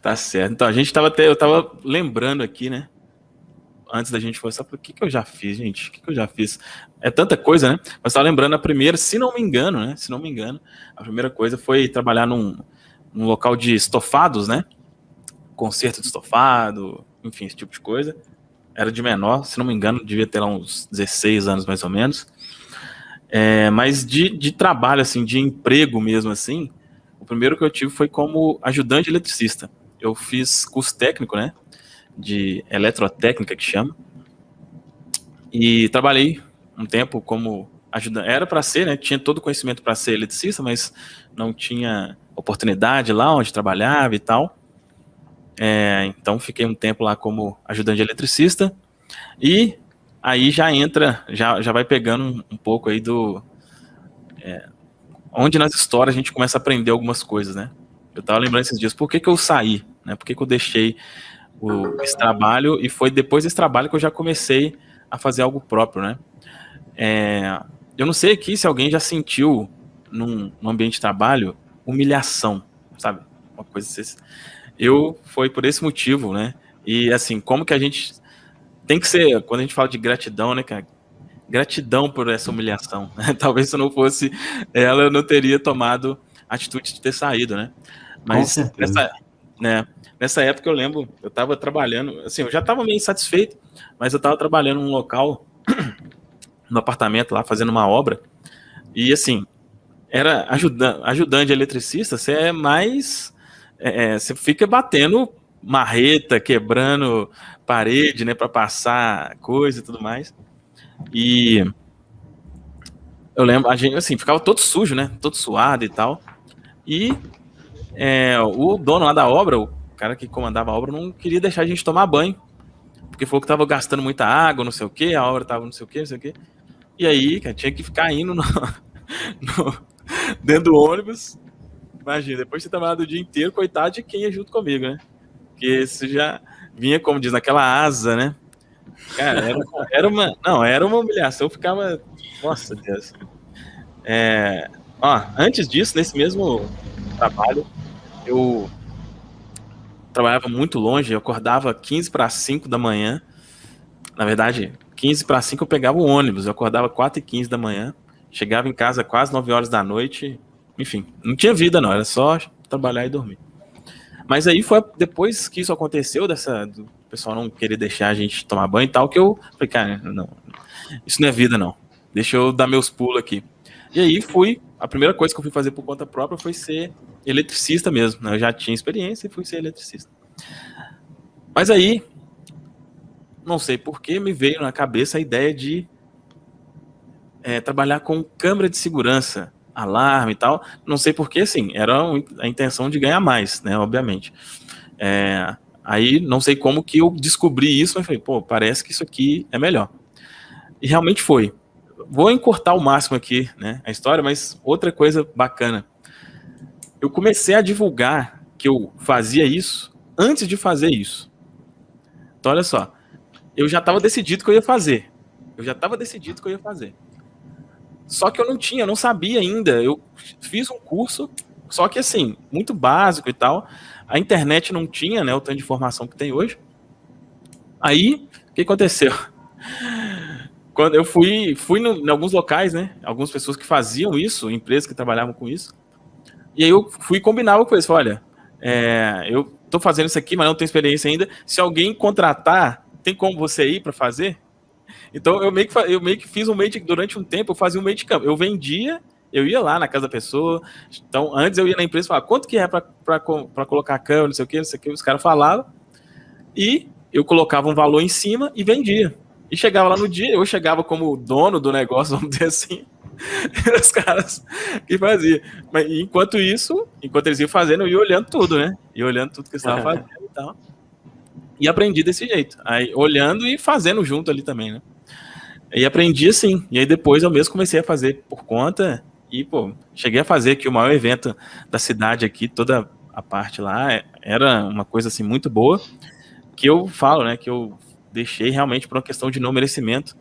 Tá certo. Então, eu tava lembrando aqui, né? Antes da gente conversar, o que que eu já fiz, gente? O que que eu já fiz? É tanta coisa, né? Mas tava lembrando a primeira, se não me engano, né? Se não me engano, a primeira coisa foi trabalhar num local de estofados, né? Concerto de estofado, enfim, esse tipo de coisa. Era de menor, se não me engano, devia ter lá uns 16 anos mais ou menos. Mas de trabalho, assim, de emprego mesmo, assim, o primeiro que eu tive foi como ajudante eletricista. Eu fiz curso técnico, né? De eletrotécnica, que chama. E trabalhei um tempo como ajudante. Era para ser, né? Tinha todo o conhecimento para ser eletricista, mas não tinha oportunidade lá onde trabalhava e tal. Então fiquei um tempo lá como ajudante de eletricista. E aí já entra, já vai pegando um pouco aí do onde nas histórias a gente começa a aprender algumas coisas, né? Eu tava lembrando esses dias, por que que eu saí, né? Por que que eu deixei esse trabalho e foi depois desse trabalho que eu já comecei a fazer algo próprio, né? Eu não sei aqui se alguém já sentiu num ambiente de trabalho humilhação, sabe? Uma coisa assim. Eu foi por esse motivo, né? E assim, como que a gente tem que ser, quando a gente fala de gratidão, né, cara? Gratidão por essa humilhação. Talvez se não fosse ela, eu não teria tomado a atitude de ter saído, né? Com Mas certeza. né, nessa época eu lembro, eu estava trabalhando, assim, eu já estava meio insatisfeito, mas eu estava trabalhando num local, no apartamento lá, fazendo uma obra, e assim, era ajudante de eletricista, você é mais. Você fica batendo marreta, quebrando parede, né, para passar coisa e tudo mais. E eu lembro, a gente, assim, ficava todo sujo, né, todo suado e tal. E o dono lá da obra, o cara que comandava a obra, não queria deixar a gente tomar banho, porque falou que tava gastando muita água, não sei o que, a obra tava não sei o que, não sei o que. E aí, cara, tinha que ficar indo dentro do ônibus. Imagina, depois de ter trabalhado o dia inteiro, coitado de quem ia junto comigo, né? Porque isso já vinha, como diz, naquela asa, né? Cara, era uma humilhação, eu ficava, nossa Deus. Antes disso, nesse mesmo trabalho, eu trabalhava muito longe, eu acordava 15 para 5 da manhã, na verdade, 15 para 5 eu pegava o ônibus, eu acordava 4h15 da manhã, chegava em casa quase 9 horas da noite, enfim, não tinha vida não, era só trabalhar e dormir. Mas aí foi depois que isso aconteceu, do pessoal não querer deixar a gente tomar banho e tal, que eu falei, cara, não, isso não é vida, não. Deixa eu dar meus pulos aqui. E aí a primeira coisa que eu fui fazer por conta própria foi ser eletricista mesmo, né? Eu já tinha experiência e fui ser eletricista. Mas aí, não sei por que, me veio na cabeça a ideia de trabalhar com câmera de segurança, alarme e tal. Não sei por que, assim, era a intenção de ganhar mais, né, obviamente. Aí, não sei como que eu descobri isso, mas falei, pô, parece que isso aqui é melhor. E realmente foi. Vou encurtar o máximo aqui, né, a história, mas outra coisa bacana. Eu comecei a divulgar que eu fazia isso antes de fazer isso. Então, olha só, eu já estava decidido que eu ia fazer. Só que eu não sabia ainda. Eu fiz um curso, só que assim, muito básico e tal. A internet não tinha, né, o tanto de informação que tem hoje. Aí, o que aconteceu? Quando eu fui em alguns locais, né? Algumas pessoas que faziam isso, empresas que trabalhavam com isso. E aí eu fui combinar com eles. Falei, olha, eu tô fazendo isso aqui, mas não tenho experiência ainda. Se alguém contratar, tem como você ir para fazer? Então eu meio que fiz durante um tempo, eu fazia um meio de campo. Eu vendia, eu ia lá na casa da pessoa. Então, antes eu ia na empresa e falava, quanto que é para colocar a câmera, não sei o que, os caras falavam. E eu colocava um valor em cima e vendia. E chegava lá no dia, eu chegava como dono do negócio, vamos dizer assim, os caras que faziam. Mas enquanto eles iam fazendo, eu ia olhando tudo, né? Ia olhando tudo que eles estavam fazendo e tal. E aprendi desse jeito. Aí, olhando e fazendo junto ali também, né? E aprendi assim. E aí depois eu mesmo comecei a fazer por conta. E, pô, cheguei a fazer aqui o maior evento da cidade aqui, toda a parte lá. Era uma coisa assim muito boa. Que eu falo, né? Que eu deixei realmente por uma questão de não merecimento.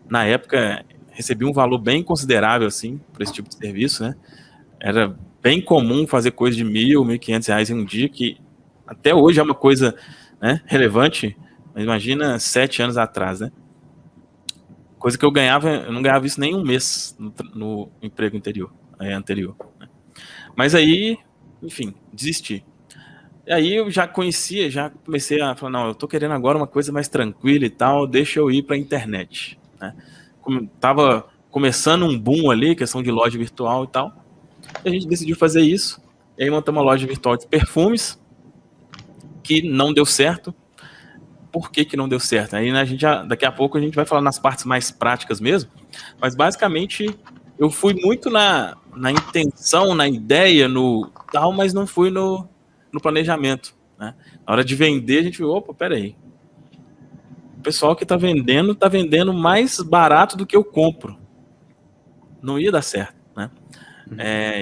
Na época, recebi um valor bem considerável, assim, por esse tipo de serviço, né? Era bem comum fazer coisa de R$1.000, R$1.500 em um dia, que até hoje é uma coisa, né, relevante, mas imagina 7 anos atrás, né? Coisa que eu não ganhava isso nem um mês no emprego anterior. Né? Mas aí, enfim, desisti. E aí eu já comecei a falar, não, eu tô querendo agora uma coisa mais tranquila e tal, deixa eu ir pra internet. Né? Tava começando um boom ali, questão de loja virtual e tal, e a gente decidiu fazer isso. E aí montamos uma loja virtual de perfumes, que não deu certo. Por que não deu certo? Aí, né, daqui a pouco a gente vai falar nas partes mais práticas mesmo, mas basicamente eu fui muito na intenção, na ideia, no tal, mas não fui no planejamento. Né? Na hora de vender, a gente viu, opa, peraí, o pessoal que tá vendendo mais barato do que eu compro. Não ia dar certo, né?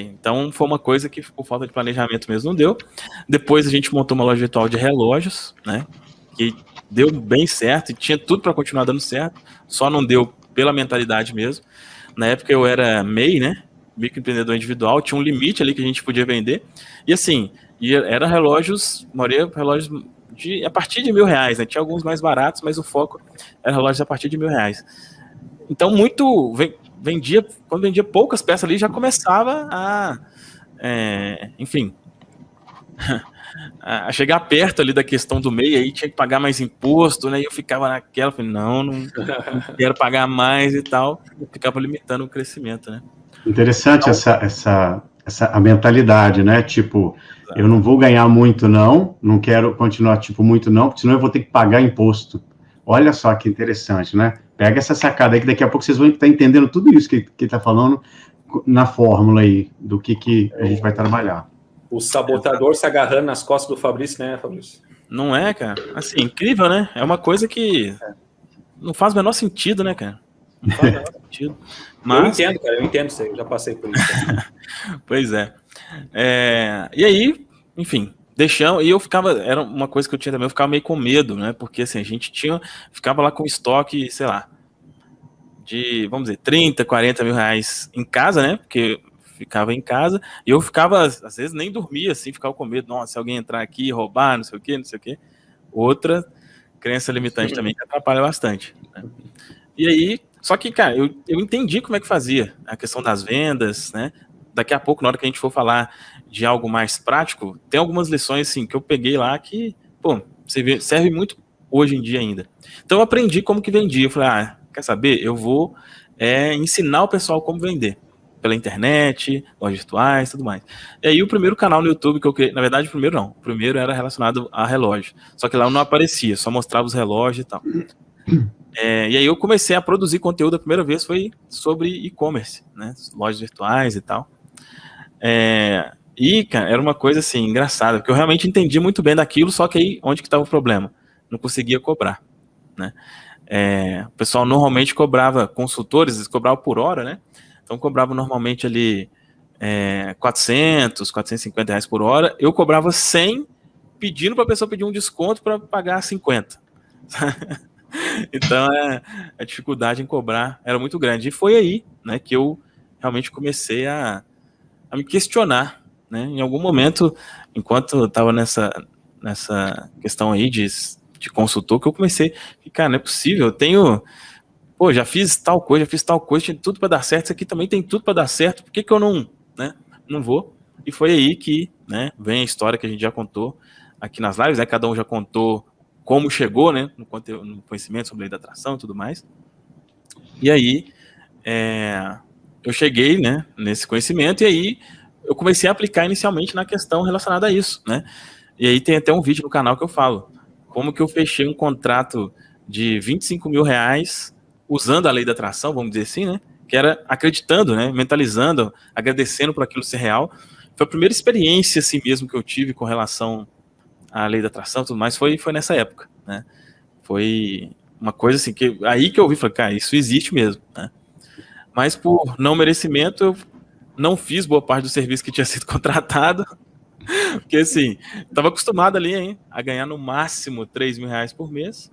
Então foi uma coisa que por falta de planejamento mesmo não deu. Depois a gente montou uma loja virtual de relógios, né? Que deu bem certo e tinha tudo para continuar dando certo, só não deu pela mentalidade mesmo. Na época eu era MEI, né? Microempreendedor individual, tinha um limite ali que a gente podia vender. E assim, era relógios, maioria relógios a partir de R$1.000, né? Tinha alguns mais baratos, mas o foco era relógios a partir de R$1.000. Então, quando vendia poucas peças ali, já começava enfim, a chegar perto ali da questão do MEI, aí tinha que pagar mais imposto, né? E eu ficava naquela, falei, não quero pagar mais e tal, ficava limitando o crescimento, né? Interessante então, a mentalidade, né? Tipo, eu não vou ganhar muito não quero continuar tipo muito não, porque senão eu vou ter que pagar imposto. Olha só que interessante, né? Pega essa sacada aí que daqui a pouco vocês vão estar entendendo tudo isso que ele está falando na fórmula aí do que a gente vai trabalhar. O sabotador se agarrando nas costas do Fabrício, né, Fabrício? Não é, cara? Assim, incrível, né? É uma coisa que não faz o menor sentido, né, cara? Não faz o menor sentido. Mas... eu entendo isso aí, eu já passei por isso. Pois é. E aí, enfim, deixamos, e eu ficava, era uma coisa que eu tinha também, eu ficava meio com medo, né, porque assim, a gente ficava lá com estoque, sei lá, de, vamos dizer, 30, 40 mil reais em casa, né, porque ficava em casa, e eu ficava, às vezes nem dormia, assim, ficava com medo, nossa, se alguém entrar aqui e roubar, não sei o quê. Outra crença limitante também que atrapalha bastante, né? E aí, só que, cara, eu entendi como é que fazia a questão das vendas, né? Daqui a pouco, na hora que a gente for falar de algo mais prático, tem algumas lições, assim, que eu peguei lá que, pô, serve muito hoje em dia ainda. Então eu aprendi como que vendia. Eu falei, quer saber? Eu vou ensinar o pessoal como vender. Pela internet, lojas virtuais, tudo mais. E aí o primeiro canal no YouTube que eu criei, na verdade o primeiro era relacionado a relógio. Só que lá não aparecia, só mostrava os relógios e tal. E aí eu comecei a produzir conteúdo, a primeira vez foi sobre e-commerce, né? Lojas virtuais e tal. E, cara, era uma coisa assim, engraçada, porque eu realmente entendi muito bem daquilo, só que aí, onde que estava o problema? Não conseguia cobrar, né? O pessoal normalmente cobrava, consultores, eles cobravam por hora, né? Então cobrava normalmente ali 400, 450 reais por hora, eu cobrava 100, pedindo para a pessoa pedir um desconto para pagar 50. Então a dificuldade em cobrar era muito grande. E foi aí, né, que eu realmente comecei a me questionar, né? Em algum momento, enquanto eu estava nessa questão aí de consultor, que eu comecei a ficar, não é possível, eu tenho, já fiz tal coisa, tinha tudo para dar certo, isso aqui também tem tudo para dar certo, por que eu não vou? E foi aí que, né, vem a história que a gente já contou aqui nas lives, né? Cada um já contou como chegou, né, no conhecimento sobre a lei da atração e tudo mais. E aí, eu cheguei, né, nesse conhecimento, e aí eu comecei a aplicar inicialmente na questão relacionada a isso, né. E aí tem até um vídeo no canal que eu falo como que eu fechei um contrato de 25 mil reais usando a lei da atração, vamos dizer assim, né, que era acreditando, né, mentalizando, agradecendo por aquilo ser real. Foi a primeira experiência assim mesmo que eu tive com relação à lei da atração e tudo mais, foi nessa época, né. Foi uma coisa assim, aí que eu ouvi, falei, cara, isso existe mesmo, né. Mas por não merecimento, eu não fiz boa parte do serviço que tinha sido contratado, porque assim, estava acostumado ali, hein, a ganhar no máximo 3 mil reais por mês,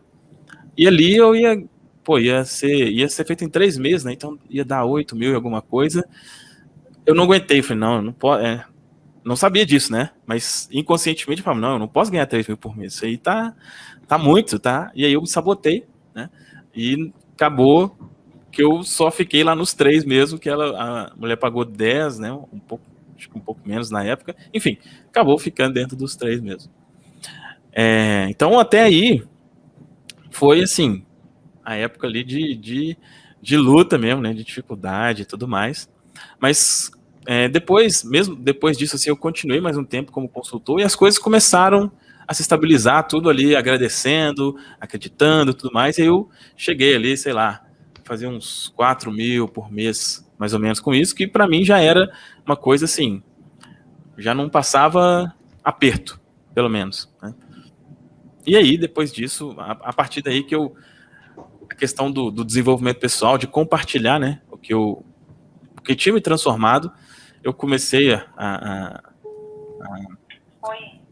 e ali eu ia ser feito em 3 meses, né, então ia dar 8 mil e alguma coisa. Eu não aguentei, falei, não pode, não sabia disso, né? Mas inconscientemente eu falava, não, eu não posso ganhar 3 mil por mês. Isso aí tá muito, tá? E aí eu me sabotei, né? E acabou que eu só fiquei lá nos 3 mesmo, que a mulher pagou 10, né? Acho que um pouco menos na época. Enfim, acabou ficando dentro dos 3 mesmo. Então até aí foi assim, a época ali de luta mesmo, né? De dificuldade e tudo mais. Mas mesmo depois disso, assim, eu continuei mais um tempo como consultor e as coisas começaram a se estabilizar, tudo ali agradecendo, acreditando e tudo mais. E eu cheguei ali, sei lá, fazer uns 4 mil por mês, mais ou menos com isso, que para mim já era uma coisa assim, já não passava aperto, pelo menos, né? E aí, depois disso, a partir daí que a questão do desenvolvimento pessoal, de compartilhar, né, o que tinha me transformado, eu comecei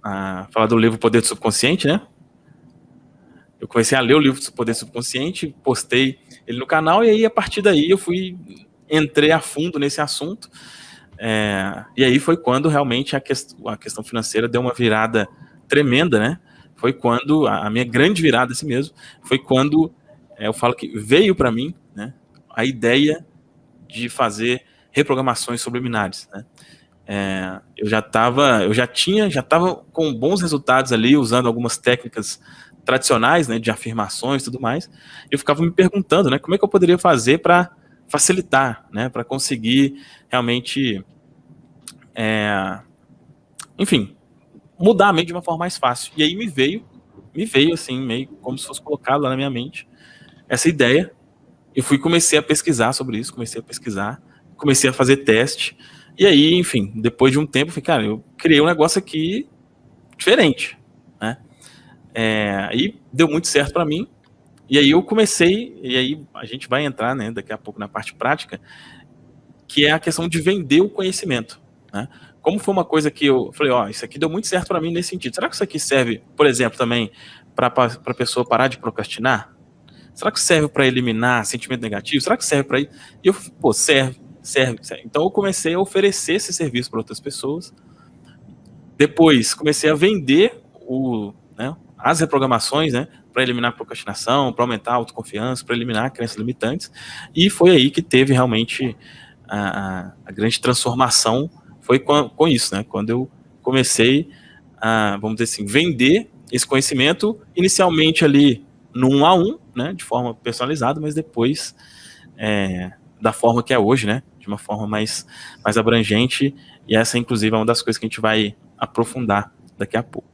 a falar do livro Poder do Subconsciente, né? Eu comecei a ler o livro do Poder do Subconsciente, postei ele no canal, e aí, a partir daí, entrei a fundo nesse assunto, e aí foi quando realmente a questão financeira deu uma virada tremenda, né? Foi quando, a minha grande virada assim mesmo, foi quando eu falo que veio para mim, né, a ideia de fazer reprogramações subliminares, né? Eu já estava com bons resultados ali, usando algumas técnicas tradicionais, né, de afirmações e tudo mais. Eu ficava me perguntando, né, como é que eu poderia fazer para facilitar, né, para conseguir realmente, enfim, mudar a mente de uma forma mais fácil. E aí me veio assim, meio como se fosse colocado lá na minha mente, essa ideia. Eu comecei a pesquisar sobre isso, comecei a fazer teste, e aí, enfim, depois de um tempo, eu falei, cara, eu criei um negócio aqui diferente, né? E deu muito certo para mim, e aí eu comecei, e aí a gente vai entrar, né, daqui a pouco na parte prática, que é a questão de vender o conhecimento, né? Como foi uma coisa que eu falei, isso aqui deu muito certo para mim nesse sentido. Será que isso aqui serve, por exemplo, também para a pessoa parar de procrastinar? Será que serve para eliminar sentimento negativo? Será que serve para isso? E eu, serve. Então eu comecei a oferecer esse serviço para outras pessoas. Depois comecei a vender as reprogramações, né, para eliminar a procrastinação, para aumentar a autoconfiança, para eliminar crenças limitantes. E foi aí que teve realmente a grande transformação, foi com isso, né? Quando eu comecei a, vamos dizer assim, vender esse conhecimento, inicialmente ali no 1 a 1, né, de forma personalizada, mas depois da forma que é hoje, né, de uma forma mais abrangente, e essa inclusive é uma das coisas que a gente vai aprofundar daqui a pouco.